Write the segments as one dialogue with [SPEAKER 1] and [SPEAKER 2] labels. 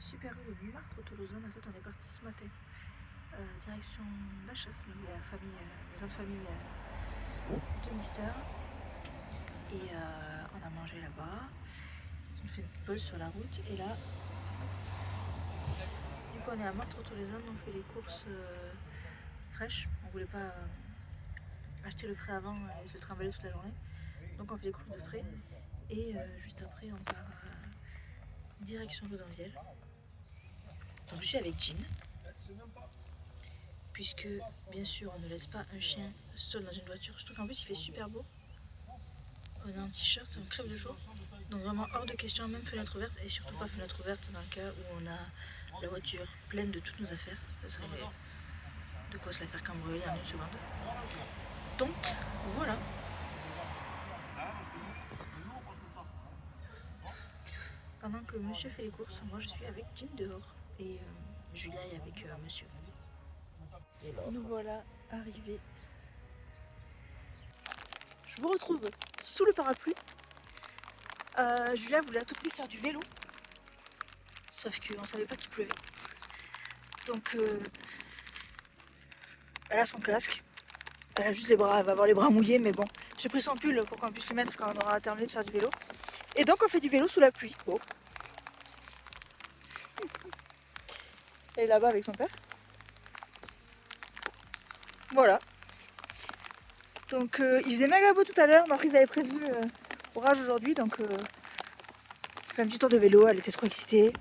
[SPEAKER 1] super rue de Martres-Tolosane. En fait, on est parti ce matin, direction la chasse, là où il y a la famille, maison de famille de Mister. Et on a mangé là-bas. On fait une petite pause sur la route. Et là, du coup, on est à Martres-Tolosane. On fait les courses fraîches. On voulait pas acheter le frais avant et se trimballer toute la journée. Donc, on fait les courses de frais. Et juste après, on part direction Redonvielle. Donc, je suis avec Jean. Puisque, bien sûr, on ne laisse pas un chien seul dans une voiture. Surtout qu'en plus, il fait super beau. On est en t-shirt, on crève de chaud. Donc vraiment hors de question, même fenêtre ouverte. Et surtout pas fenêtre ouverte dans le cas où on a la voiture pleine de toutes nos affaires. Ça serait de quoi se la faire cambrioler en une seconde. Donc, voilà. Pendant que monsieur fait les courses, moi je suis avec Jean dehors. Et Julia est avec monsieur. Nous voilà arrivés. Je vous retrouve sous le parapluie. Julia voulait à tout prix faire du vélo. Sauf qu'on savait pas qu'il pleuvait. Donc elle a son casque. Elle a juste les bras, elle va avoir les bras mouillés, mais bon. J'ai pris son pull pour qu'on puisse le mettre quand on aura terminé de faire du vélo. Et donc on fait du vélo sous la pluie. Oh. Elle est là-bas avec son père. Voilà. Donc il faisait méga beau tout à l'heure, ma prise avait prévu orage aujourd'hui, donc on fait un petit tour de vélo, elle était trop excitée.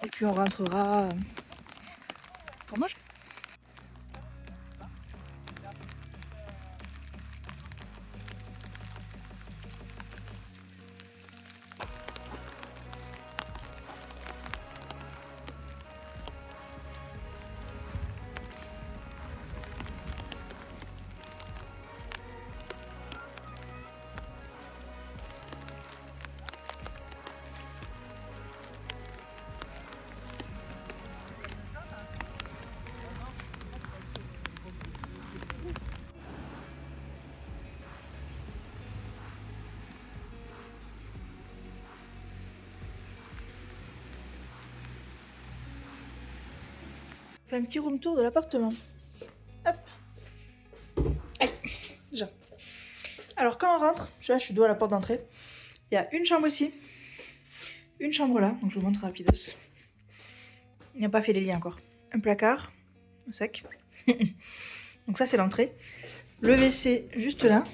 [SPEAKER 1] Et puis on rentrera pour manger. On fait un petit room tour de l'appartement. Hop. Allez, déjà. Alors quand on rentre, là je suis dos à la porte d'entrée. Il y a une chambre ici, une chambre là, donc je vous montre rapidos. Il n'a pas fait les liens encore. Un placard, au sec. Donc ça c'est l'entrée. Le WC juste là,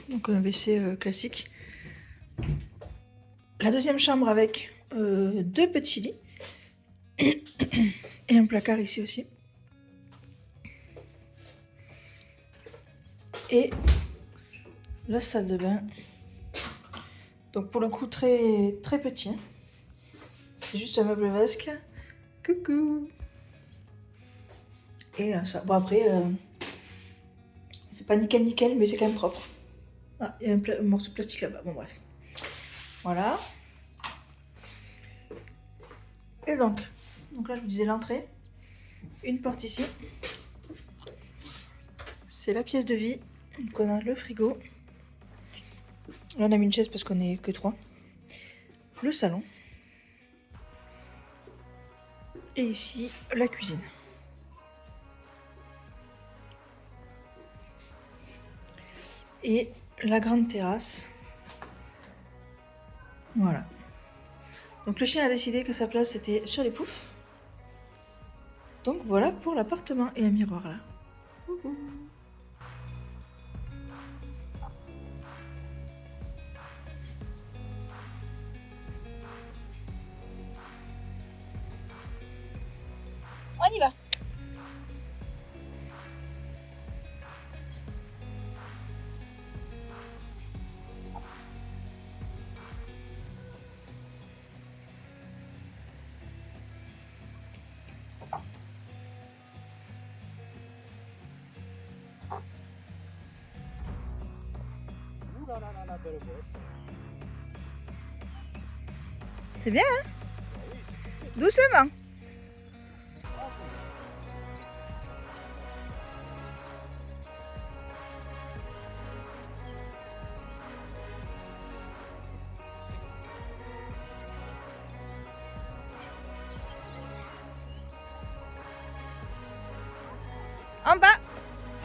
[SPEAKER 1] donc un WC classique. La deuxième chambre avec deux petits lits. Et un placard ici aussi. Et la salle de bain. Donc pour le coup très très petit. C'est juste un meuble vasque. Coucou. Et ça. Bon après, c'est pas nickel nickel, mais c'est quand même propre. Ah, il y a un morceau de plastique là-bas. Bon bref. Voilà. Et donc là je vous disais l'entrée. Une porte ici. C'est la pièce de vie. Donc on a le frigo. Là on a mis une chaise parce qu'on est que 3. Le salon. Et ici la cuisine. Et la grande terrasse. Voilà. Donc le chien a décidé que sa place c'était sur les poufs. Donc voilà pour l'appartement et un miroir là. Coucou. On y va. C'est bien, hein? Doucement. En bas.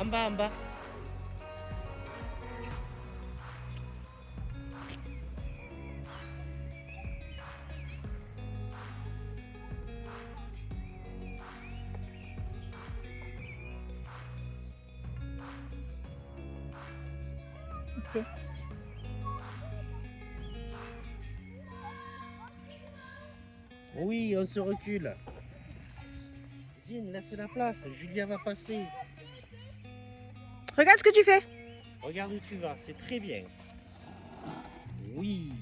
[SPEAKER 2] En bas, en bas.
[SPEAKER 1] Ok.
[SPEAKER 2] Oui, on se recule. Jean, laisse la place. Julia va passer.
[SPEAKER 1] Regarde ce que tu fais.
[SPEAKER 2] Regarde où tu vas, c'est très bien. Oui.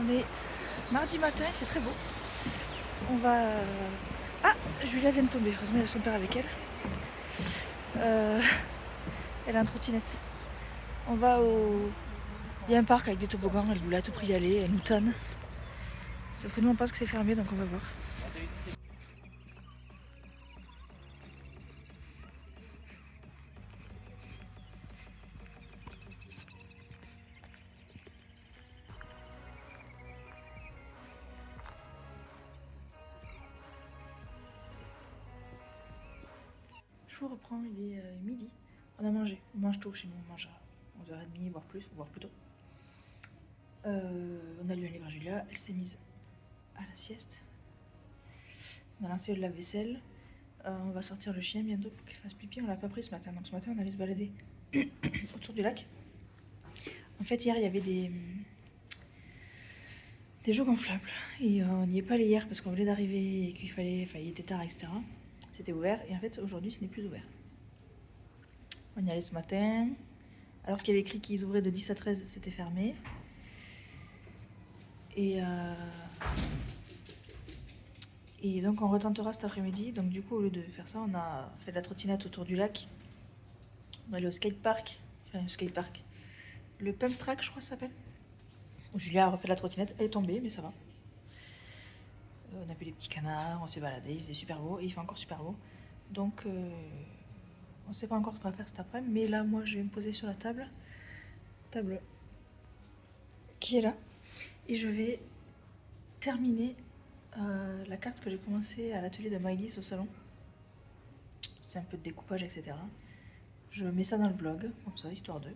[SPEAKER 1] On est mardi matin, c'est très beau. On va... Ah, Julia vient de tomber. Heureusement, il y a son père avec elle. Elle a une trottinette. On va au... Il y a un parc avec des toboggans, elle voulait à tout prix y aller, elle nous tanne. Sauf que nous on pense que c'est fermé donc on va voir. Je vous reprends, il est midi. On a mangé, on mange tôt chez nous, on mange à 11h30 voire plus, voire plus tôt. On a lu un livre à Julia, elle s'est mise à la sieste. On a lancé le lave-vaisselle. On va sortir le chien bientôt pour qu'il fasse pipi. On l'a pas pris ce matin, donc ce matin on allait se balader autour du lac. En fait hier il y avait des jeux gonflables et on n'y est pas allé hier parce qu'on venait d'arriver et qu'il fallait, enfin il était tard, etc. C'était ouvert et en fait aujourd'hui ce n'est plus ouvert. On y allait ce matin, alors qu'il y avait écrit qu'ils ouvraient de 10 à 13, c'était fermé. Et donc on retentera cet après-midi. Donc du coup au lieu de faire ça, on a fait de la trottinette autour du lac. On est allé au skatepark, enfin le skatepark, le pump track je crois que ça s'appelle. Julia a refait de la trottinette, elle est tombée mais ça va. On a vu les petits canards, on s'est baladé, il faisait super beau et il fait encore super beau. Donc on ne sait pas encore ce qu'on va faire cet après-midi, mais là moi je vais me poser sur la table qui est là, et je vais terminer la carte que j'ai commencé à l'atelier de Maëlys au salon. C'est un peu de découpage, etc. Je mets ça dans le vlog, comme ça, histoire de...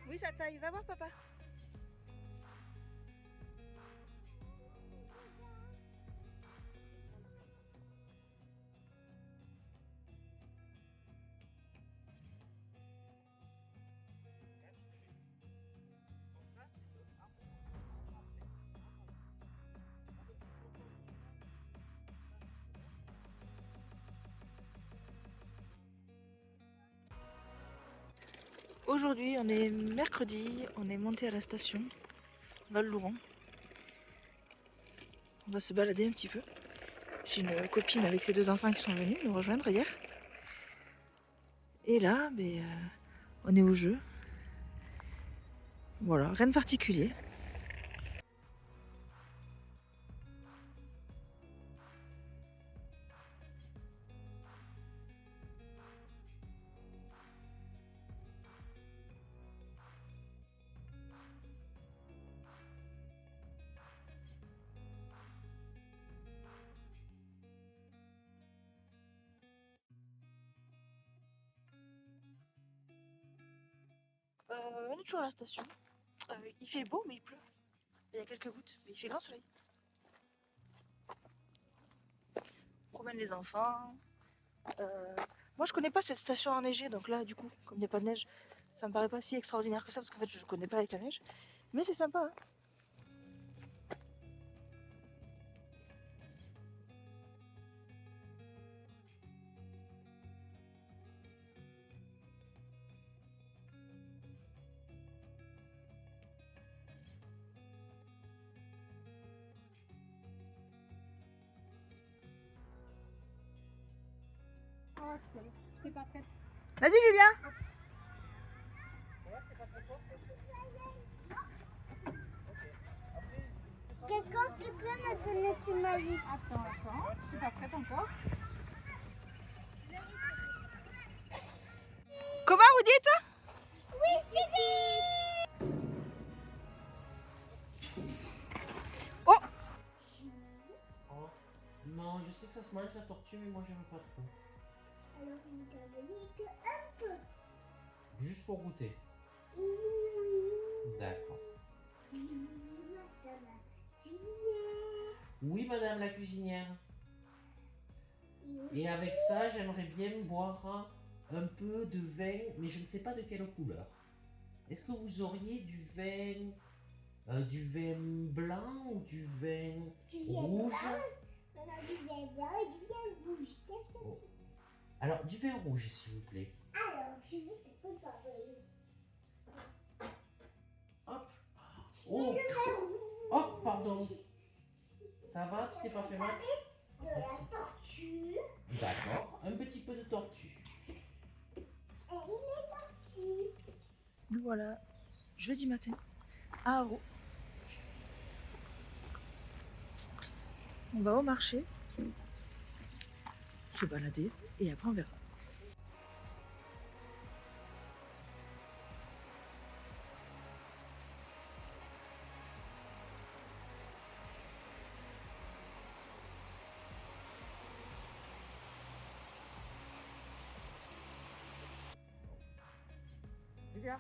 [SPEAKER 1] Oui, ça taille, va voir papa. Aujourd'hui, on est mercredi, on est monté à la station Val-Louron. On va se balader un petit peu. J'ai une copine avec ses 2 enfants qui sont venus nous rejoindre hier. Et là, on est au jeu. Voilà, rien de particulier. On est toujours à la station. Il fait beau, mais il pleut. Il y a quelques gouttes, mais il fait grand soleil. On promène les enfants. Moi, je connais pas cette station enneigée, donc là, du coup, comme il n'y a pas de neige, ça me paraît pas si extraordinaire que ça, parce qu'en fait, je connais pas avec la neige. Mais c'est sympa, hein.
[SPEAKER 3] T'es pas prête.
[SPEAKER 1] Vas-y, Julien.
[SPEAKER 4] Quelqu'un qui peut me donner ton avis.
[SPEAKER 3] Attends, je suis pas prête encore.
[SPEAKER 1] Comment vous dites?
[SPEAKER 4] Oui, Stevie.
[SPEAKER 1] Oh!
[SPEAKER 2] Oh, non, je sais que ça se mange la tortue, mais moi j'aime pas trop.
[SPEAKER 4] Alors, il t'avait dit que un peu.
[SPEAKER 2] Juste pour goûter.
[SPEAKER 4] Oui.
[SPEAKER 2] D'accord.
[SPEAKER 4] Madame la cuisinière.
[SPEAKER 2] Oui, madame la cuisinière. Et avec ça, j'aimerais bien boire un peu de vin, mais je ne sais pas de quelle couleur. Est-ce que vous auriez du vin blanc ou du vin rouge?
[SPEAKER 4] On a du vin blanc et du vin rouge. Qu'est-ce que
[SPEAKER 2] Oh.
[SPEAKER 4] tu veux?
[SPEAKER 2] Alors, du vin rouge, s'il vous plaît.
[SPEAKER 4] Alors, je vais te préparer.
[SPEAKER 2] Hop. Oh, oh, pardon. Ça va, tu t'es pas fait mal?
[SPEAKER 4] De la tortue.
[SPEAKER 2] D'accord, un petit peu de tortue.
[SPEAKER 4] Et une tortue.
[SPEAKER 1] Nous voilà, jeudi matin, à Haro. On va au marché, se balader, et après on verra.
[SPEAKER 2] Julia.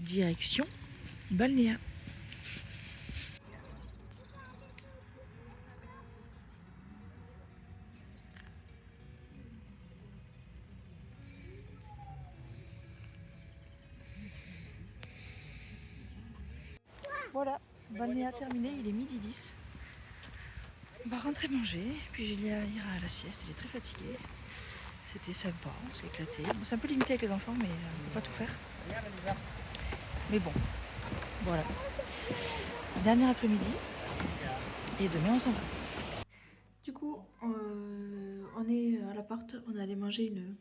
[SPEAKER 1] Direction Balnéa. Voilà, Balnéa terminé, il est midi 10. On va rentrer manger, puis Julia ira à la sieste, elle est très fatiguée. C'était sympa, on s'est éclaté. Bon, c'est un peu limité avec les enfants, mais on peut pas tout faire. Mais bon, voilà. Dernier après-midi, et demain on s'en va. Du coup, on est à l'appart, on est allé manger une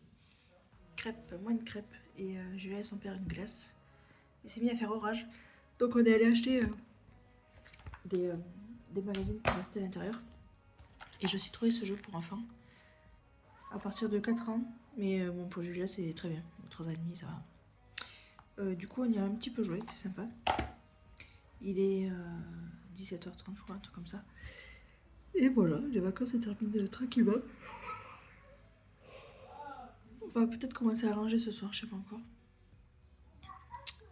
[SPEAKER 1] crêpe, enfin moi une crêpe, et Julia et son père une glace. Il s'est mis à faire orage, donc on est allé acheter des magazines pour rester à l'intérieur. Et je suis trouvé ce jeu pour enfants à partir de 4 ans, mais bon, pour Julia c'est très bien, 3 ans et demi ça va. Du coup on y a un petit peu joué, c'était sympa. Il est 17h30 je crois, un truc comme ça. Et voilà, les vacances se terminent tranquillement. On va peut-être commencer à ranger ce soir, je sais pas encore.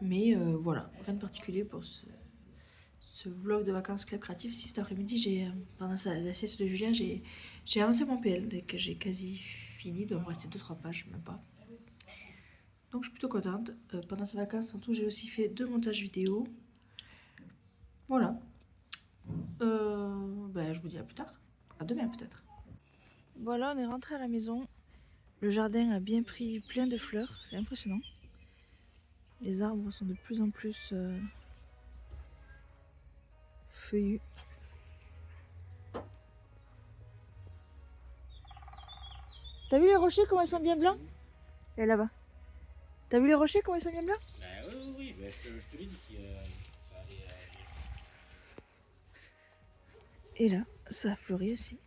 [SPEAKER 1] Mais voilà, rien de particulier pour ce vlog de vacances Club Créatif. Si cet après-midi, pendant la sieste de Julien, j'ai avancé mon PL dès que j'ai quasi fini. Il doit me rester 2-3 pages, même pas. Donc je suis plutôt contente. Pendant ces vacances, en tout, j'ai aussi fait 2 montages vidéo. Voilà. Je vous dis à plus tard. À demain peut-être. Voilà, on est rentré à la maison. Le jardin a bien pris plein de fleurs. C'est impressionnant. Les arbres sont de plus en plus feuillus. T'as vu les rochers comment ils sont bien blancs? Et là-bas. T'as vu les rochers comment ils sont bien blancs?
[SPEAKER 2] Oui, je te l'ai dit qu'il fallait.
[SPEAKER 1] Et là, ça a fleuri aussi.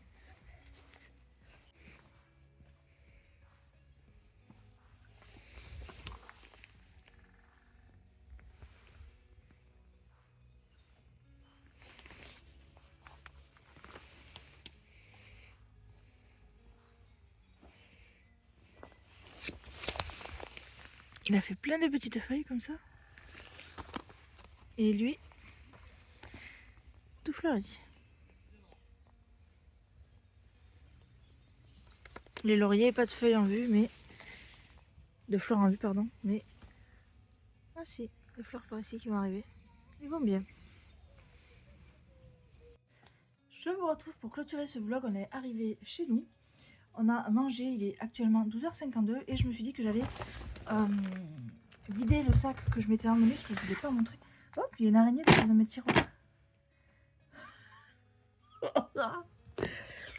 [SPEAKER 1] Il a fait plein de petites feuilles comme ça. Et lui, tout fleuri. Les lauriers, pas de feuilles en vue, mais... De fleurs en vue, pardon. Mais... Ah si, des fleurs par ici qui vont arriver. Ils vont bien. Je vous retrouve pour clôturer ce vlog. On est arrivé chez nous. On a mangé, il est actuellement 12h52 et je me suis dit que j'allais vider le sac que je m'étais emmené parce que je ne voulais pas montrer. Hop, il y a une araignée dans mes tiroirs.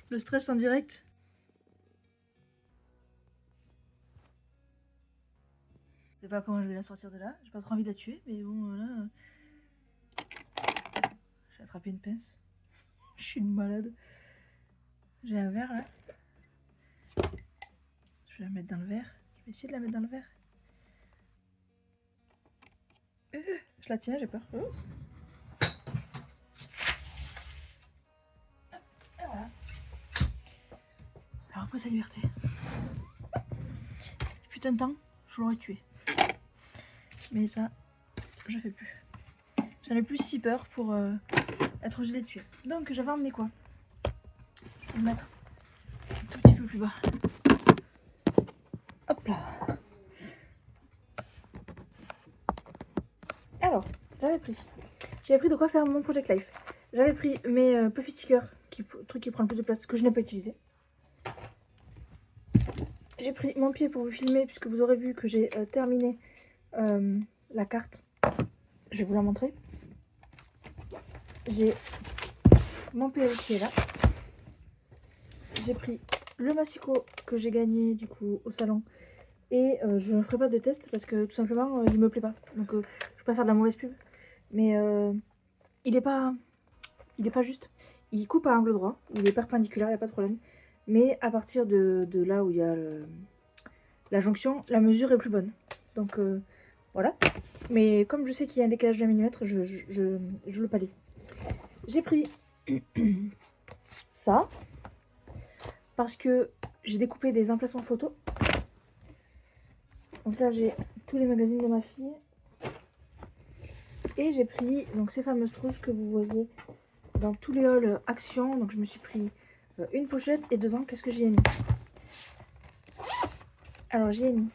[SPEAKER 1] Le stress en direct. Je sais pas comment je vais la sortir de là. J'ai pas trop envie de la tuer, mais bon, là. J'ai attrapé une pince. Je suis une malade. J'ai un verre là. Je vais la mettre dans le verre. Je vais essayer de la mettre dans le verre. Je la tiens, j'ai peur. Oh. Et voilà. Alors après sa liberté. Putain de temps, je l'aurais tué. Mais ça, je fais plus. J'en ai plus si peur pour être obligée de les tuer. Donc j'avais emmené quoi? Je vais le mettre un tout petit peu plus bas. Hop là. Alors, j'avais pris de quoi faire mon Project Life. J'avais pris mes Puffy stickers, truc qui prend le plus de place, que je n'ai pas utilisé. J'ai pris mon pied pour vous filmer, puisque vous aurez vu que j'ai terminé la carte. Je vais vous la montrer. J'ai mon PL qui est là. J'ai pris le massicot que j'ai gagné du coup au salon. Et je ne ferai pas de test parce que tout simplement il me plaît pas. Donc je vais pas faire de la mauvaise pub. Mais il est pas juste. Il coupe à angle droit. Il est perpendiculaire, il n'y a pas de problème. Mais à partir de là où il y a la jonction, la mesure est plus bonne. Donc voilà. Mais comme je sais qu'il y a un décalage d'un millimètre, je le pallie. J'ai pris ça. Parce que j'ai découpé des emplacements photos. Donc là j'ai tous les magazines de ma fille. Et j'ai pris donc ces fameuses trousses que vous voyez dans tous les hauls Action. Donc je me suis pris une pochette et dedans qu'est-ce que j'y ai mis? Alors j'y ai mis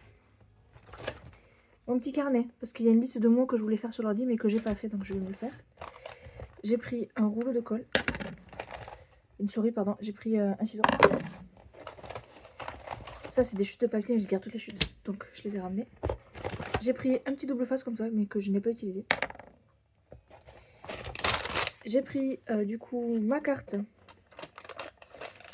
[SPEAKER 1] mon petit carnet parce qu'il y a une liste de mots que je voulais faire sur l'ordi mais que j'ai pas fait donc je vais me le faire. J'ai pris un rouleau de colle. Une souris pardon, j'ai pris un ciseau. Ça c'est des chutes de papier mais je garde toutes les chutes donc je les ai ramenées. J'ai pris un petit double face comme ça mais que je n'ai pas utilisé. J'ai pris du coup ma carte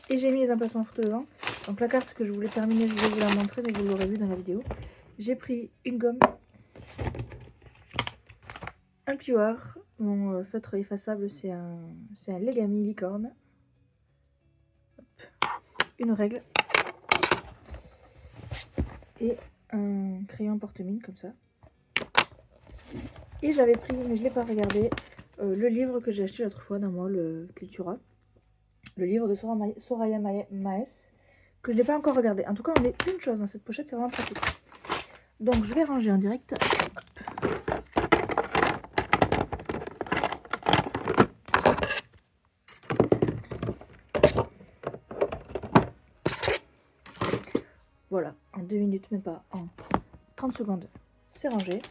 [SPEAKER 1] et j'ai mis les emplacements photos dedans. Donc la carte que je voulais terminer je vais vous la montrer mais vous l'aurez vu dans la vidéo. J'ai pris une gomme, un plioir, mon feutre effaçable c'est un Legami licorne, une règle et un crayon porte-mine comme ça. Et j'avais pris, mais je ne l'ai pas regardé, le livre que j'ai acheté l'autre fois dans moi, le Cultura. le livre de Soraya Maes, que je n'ai pas encore regardé. En tout cas, on est une chose dans cette pochette, c'est vraiment pratique. Donc, je vais ranger en direct. Voilà, en 2 minutes, même pas, en 30 secondes, c'est rangé.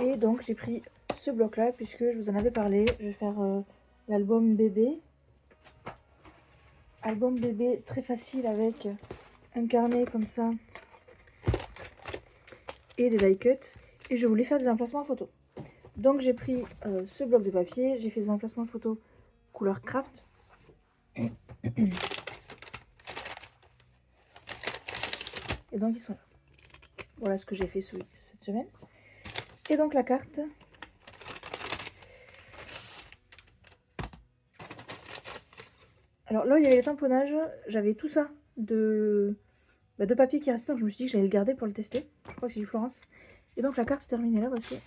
[SPEAKER 1] Et donc, j'ai pris ce bloc-là, puisque je vous en avais parlé. Je vais faire l'album bébé. Album bébé très facile avec un carnet comme ça et des die cuts. Et je voulais faire des emplacements photos. Donc j'ai pris ce bloc de papier, j'ai fait des emplacements photos couleur craft. Et donc ils sont là. Voilà ce que j'ai fait cette semaine. Et donc la carte. Alors là, il y avait les tamponnages, j'avais tout ça de papier qui restait, donc je me suis dit que j'allais le garder pour le tester. Je crois que c'est du Florence. Et donc la carte se terminée là, voici.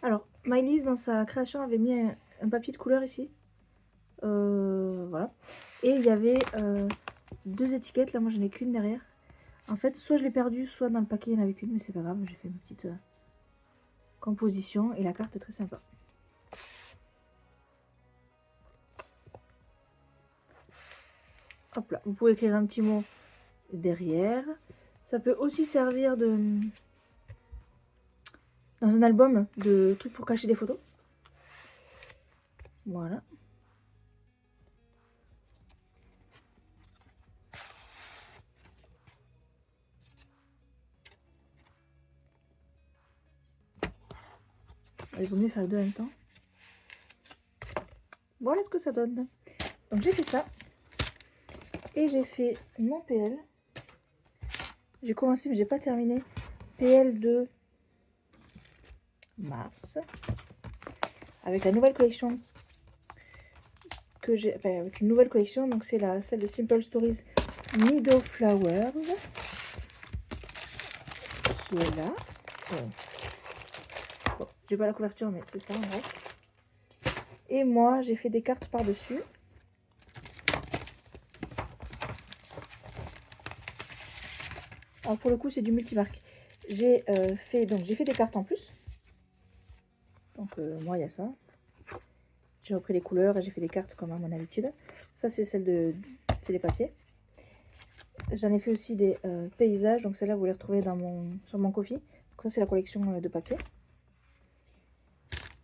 [SPEAKER 1] Alors, Maëlys, dans sa création, avait mis un papier de couleur ici. Voilà. Et il y avait 2 étiquettes, là moi j'en ai qu'une derrière. En fait, soit je l'ai perdue, soit dans le paquet il y en avait qu'une, mais c'est pas grave, j'ai fait une petite composition et la carte est très sympa. Hop là, vous pouvez écrire un petit mot derrière. Ça peut aussi servir dans un album de trucs pour cacher des photos. Voilà. Il vaut mieux faire 2 en même temps. Voilà ce que ça donne. Donc j'ai fait ça. Et j'ai fait mon PL. J'ai commencé mais j'ai pas terminé. PL de mars. Avec la nouvelle collection que j'ai. Enfin avec une nouvelle collection. Donc c'est celle de Simple Stories Meadow Flowers. Qui est là. Bon, j'ai pas la couverture mais c'est ça en vrai. Et moi j'ai fait des cartes par-dessus. Alors pour le coup c'est du multimarque. J'ai fait des cartes en plus. Donc moi il y a ça. J'ai repris les couleurs et j'ai fait des cartes comme à mon habitude. Ça c'est c'est les papiers. J'en ai fait aussi des paysages. Donc celle-là vous les retrouvez sur mon coffee. Donc ça c'est la collection de papier.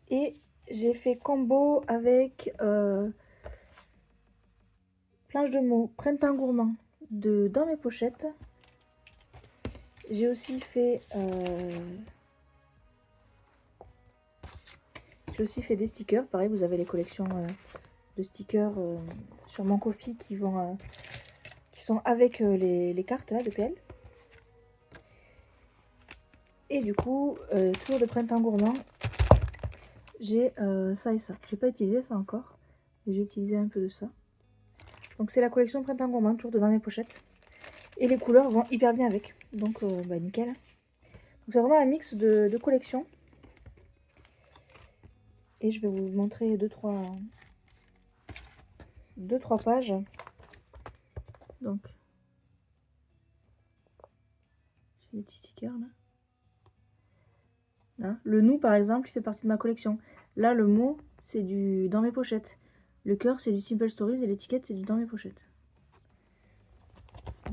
[SPEAKER 1] Et j'ai fait combo avec planche de mots printemps gourmand dans mes pochettes. J'ai aussi fait des stickers. Pareil, vous avez les collections de stickers sur mon coffee qui sont avec les cartes là de PL. Et du coup, toujours de printemps gourmand, j'ai ça et ça. J'ai pas utilisé ça encore, mais j'ai utilisé un peu de ça. Donc c'est la collection printemps gourmand, toujours dans mes pochettes. Et les couleurs vont hyper bien avec. Donc nickel. Donc c'est vraiment un mix de collections. Et je vais vous montrer 2-3 pages. Donc j'ai des petits stickers là. Là. Le nous par exemple il fait partie de ma collection. Là le mot c'est du dans mes pochettes. Le cœur c'est du Simple Stories et l'étiquette c'est du dans mes pochettes.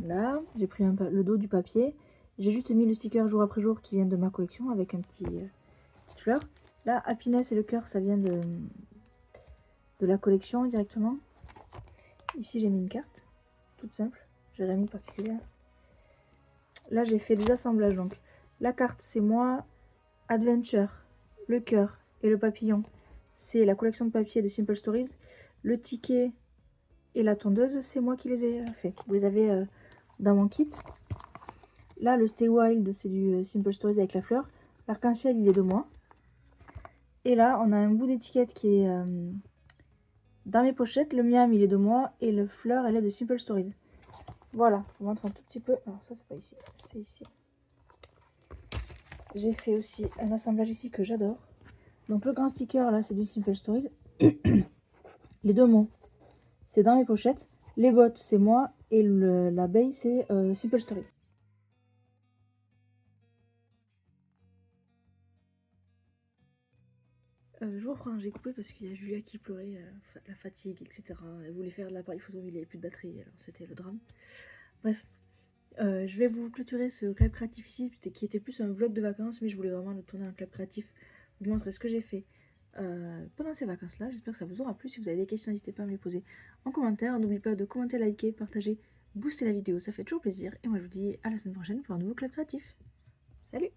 [SPEAKER 1] Là j'ai pris le dos du papier. J'ai juste mis le sticker jour après jour qui vient de ma collection avec un petite fleur. Là Happiness et le cœur ça vient de la collection directement. Ici j'ai mis une carte toute simple. J'ai rien mis de particulier. Là j'ai fait des assemblages donc. La carte c'est moi. Adventure, le cœur et le papillon, c'est la collection de papier de Simple Stories. Le ticket et la tondeuse, c'est moi qui les ai fait. Vous les avez dans mon kit. Là, le Stay Wild, c'est du Simple Stories avec la fleur. L'arc-en-ciel, il est de moi. Et là, on a un bout d'étiquette qui est dans mes pochettes. Le miam, il est de moi. Et le fleur, elle est de Simple Stories. Voilà, je vous montre un tout petit peu. Alors ça, c'est pas ici, c'est ici. J'ai fait aussi un assemblage ici que j'adore. Donc le grand sticker là c'est du Simple Stories. Il les deux mots, c'est dans mes pochettes. Les bottes, c'est moi. Et l'abeille, c'est Simple Stories. Je vous reprends, j'ai coupé parce qu'il y a Julia qui pleurait, la fatigue, etc. Elle voulait faire de l'appareil photo, mais il n'y avait plus de batterie, alors c'était le drame. Bref, je vais vous clôturer ce club créatif ici, qui était plus un vlog de vacances, mais je voulais vraiment le tourner en club créatif, vous montrer ce que j'ai fait pendant ces vacances-là. J'espère que ça vous aura plu. Si vous avez des questions, n'hésitez pas à me les poser en commentaire. N'oubliez pas de commenter, liker, partager, booster la vidéo, ça fait toujours plaisir. Et moi je vous dis à la semaine prochaine pour un nouveau club créatif. Salut!